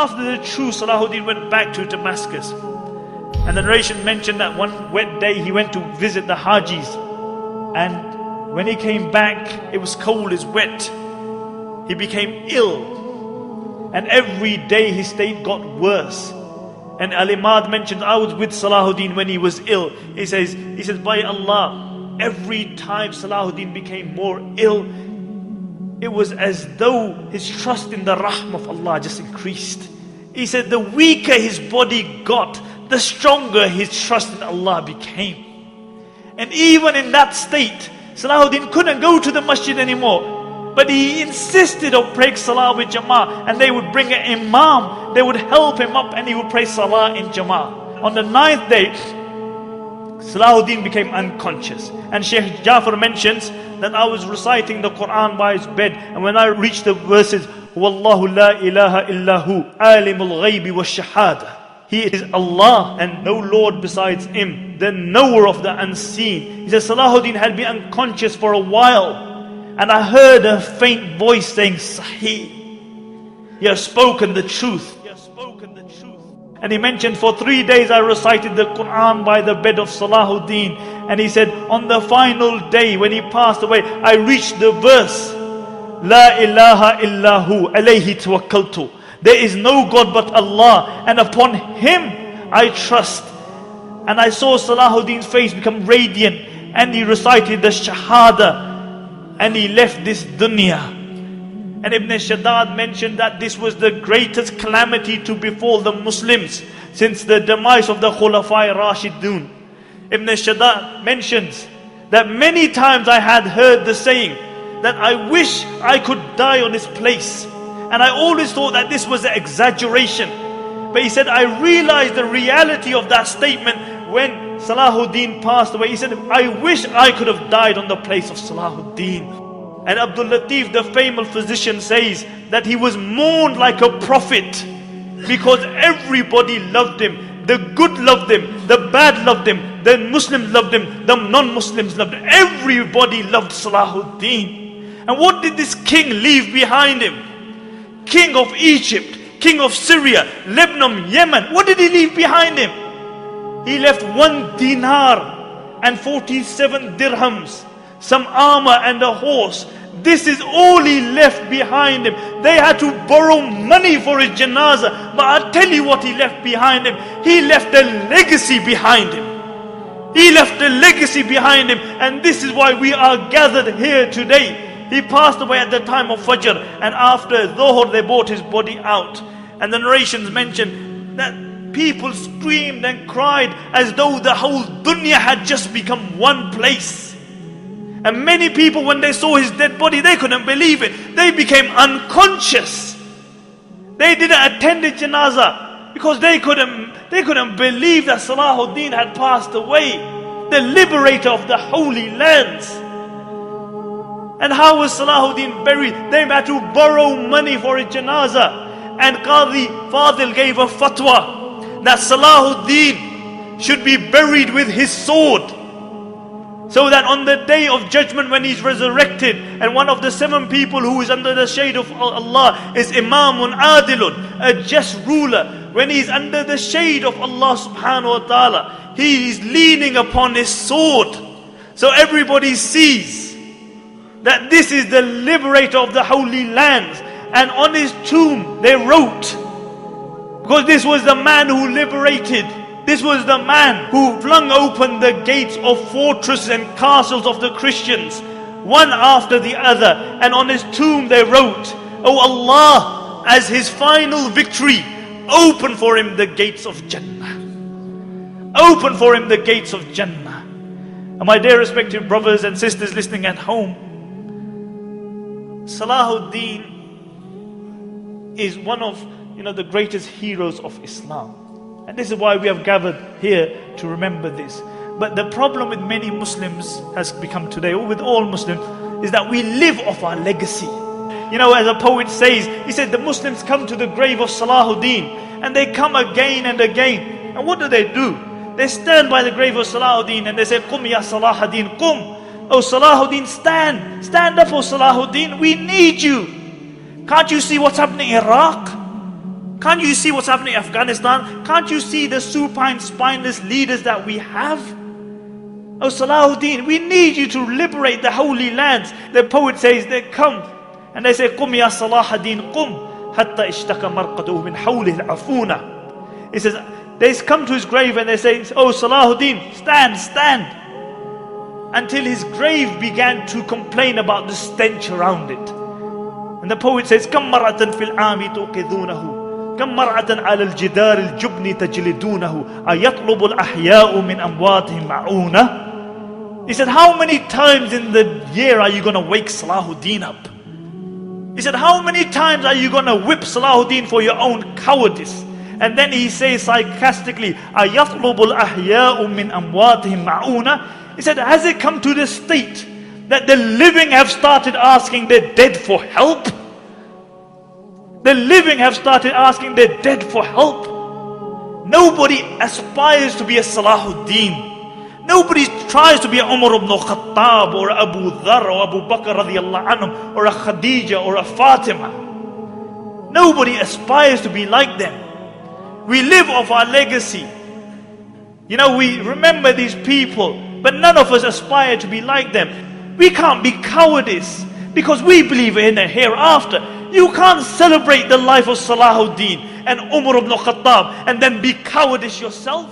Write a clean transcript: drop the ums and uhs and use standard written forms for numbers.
after the true Salahuddin went back to Damascus. And the narration mentioned that one wet day he went to visit the Hajis. And when he came back, it was cold, it's wet. He became ill. And every day his state got worse. And Al-Imad mentioned, I was with Salahuddin when he was ill. He says, by Allah, every time Salahuddin became more ill, it was as though his trust in the Rahm of Allah just increased. He said, the weaker his body got, the stronger his trust in Allah became. And even in that state, Salahuddin couldn't go to the masjid anymore. But he insisted on praying Salah with Jama'ah. And they would bring an Imam, they would help him up, and he would pray Salah in Jama'ah. On the 9th day, Salahuddin became unconscious. And Shaykh Jafar mentions that I was reciting the Quran by his bed, and when I reached the verses, Wallahu la ilaha illahu, alimul ghaybi wa shahada. He is Allah and no Lord besides Him, the knower of the unseen. He says Salahuddin had been unconscious for a while, and I heard a faint voice saying, Sahih, you have spoken the truth. And he mentioned, for 3 days I recited the Quran by the bed of Salahuddin. And he said, on the final day when he passed away, I reached the verse, La ilaha illahu alayhi tawakkaltu. There is no God but Allah, and upon Him I trust. And I saw Salahuddin's face become radiant, and he recited the Shahada, and he left this dunya. And Ibn Shaddad mentioned that this was the greatest calamity to befall the Muslims since the demise of the Khulafai Rashidun. Ibn Shaddad mentions that many times I had heard the saying that I wish I could die on this place. And I always thought that this was an exaggeration. But he said, I realized the reality of that statement when Salahuddin passed away. He said, I wish I could have died on the place of Salahuddin. And Abdul Latif, the famous physician, says that he was mourned like a prophet because everybody loved him. The good loved him, the bad loved him, the Muslims loved him, the non-Muslims loved him. Everybody loved Salahuddin. And what did this king leave behind him? King of Egypt, king of Syria, Lebanon, Yemen. What did he leave behind him? He left 1 dinar and 47 dirhams, some armor and a horse. This is all he left behind him. They had to borrow money for his janazah. But I'll tell you what he left behind him. He left a legacy behind him. He left a legacy behind him. And this is why we are gathered here today. He passed away at the time of Fajr, and after Dhuhr they brought his body out. And the narrations mention that people screamed and cried as though the whole dunya had just become one place. And many people, when they saw his dead body, they couldn't believe it. They became unconscious. They didn't attend the janazah because they couldn't believe that Salahuddin had passed away, the liberator of the holy lands. And how was Salahuddin buried? They had to borrow money for his janazah. And Qadi Fadil gave a fatwa that Salahuddin should be buried with his sword, so that on the day of judgment when he's resurrected, and one of the 7 people who is under the shade of Allah is Imamun Adilun, a just ruler. When he's under the shade of Allah subhanahu wa ta'ala, he is leaning upon his sword. So everybody sees that this is the liberator of the holy lands. And on his tomb they wrote, because this was the man who liberated, this was the man who flung open the gates of fortresses and castles of the Christians, one after the other. And on his tomb they wrote, "Oh Allah, as his final victory, open for him the gates of Jannah. Open for him the gates of Jannah." And my dear respected brothers and sisters listening at home, Salahuddin is one of the greatest heroes of Islam. And this is why we have gathered here to remember this. But the problem with many Muslims has become today, or with all Muslims, is that we live off our legacy. As a poet says, he said the Muslims come to the grave of Salahuddin, and they come again and again. And what do? They stand by the grave of Salahuddin and they say, "Qum ya Salahuddin, qum." "Oh Salahuddin, stand. Stand up, oh Salahuddin. We need you. Can't you see what's happening in Iraq? Can't you see what's happening in Afghanistan? Can't you see the supine, spineless leaders that we have? Oh Salahuddin, we need you to liberate the holy lands. The poet says they come and they say, قُمْ يَا صَلَاحَ الدِّينِ قُمْ حَتَّى اشْتَكَ مَرْقَدُهُ مِنْ حَوْلِهِ الْعَفُونَ. He says, they come to his grave and they say, oh Salahuddin, stand, stand. Until his grave began to complain about the stench around it. And the poet says, كَمْ مَرَّةً فِي الْعَامِ تُوقِذُونَهُ كَمْ مَرْعَةً عَلَى الْجِدَارِ الْجُبْنِ تَجْلِدُونَهُ أَيَطْلُبُ الْأَحْيَاءُ مِنْ أَمْوَاتِهِمْ مَعُونَةً. He said, how many times in the year are you going to wake Salahuddin up? He said, how many times are you going to whip Salahuddin for your own cowardice? And then he says sarcastically, أَيَطْلُبُ الْأَحْيَاءُ مِنْ أَمْوَاتِهِمْ مَعُونَةً. He said, has it come to the state that the living have started asking the dead for help? The living have started asking the dead for help. Nobody aspires to be a Salahuddin. Nobody tries to be a Umar ibn Khattab or Abu Dhar or Abu Bakr radiallahu anhum or a Khadija or a Fatima. Nobody aspires to be like them. We live off our legacy. You know, we remember these people, but none of us aspire to be like them. We can't be cowardice because we believe in a hereafter. You can't celebrate the life of Salahuddin and Umar ibn Khattab and then be cowardice yourself.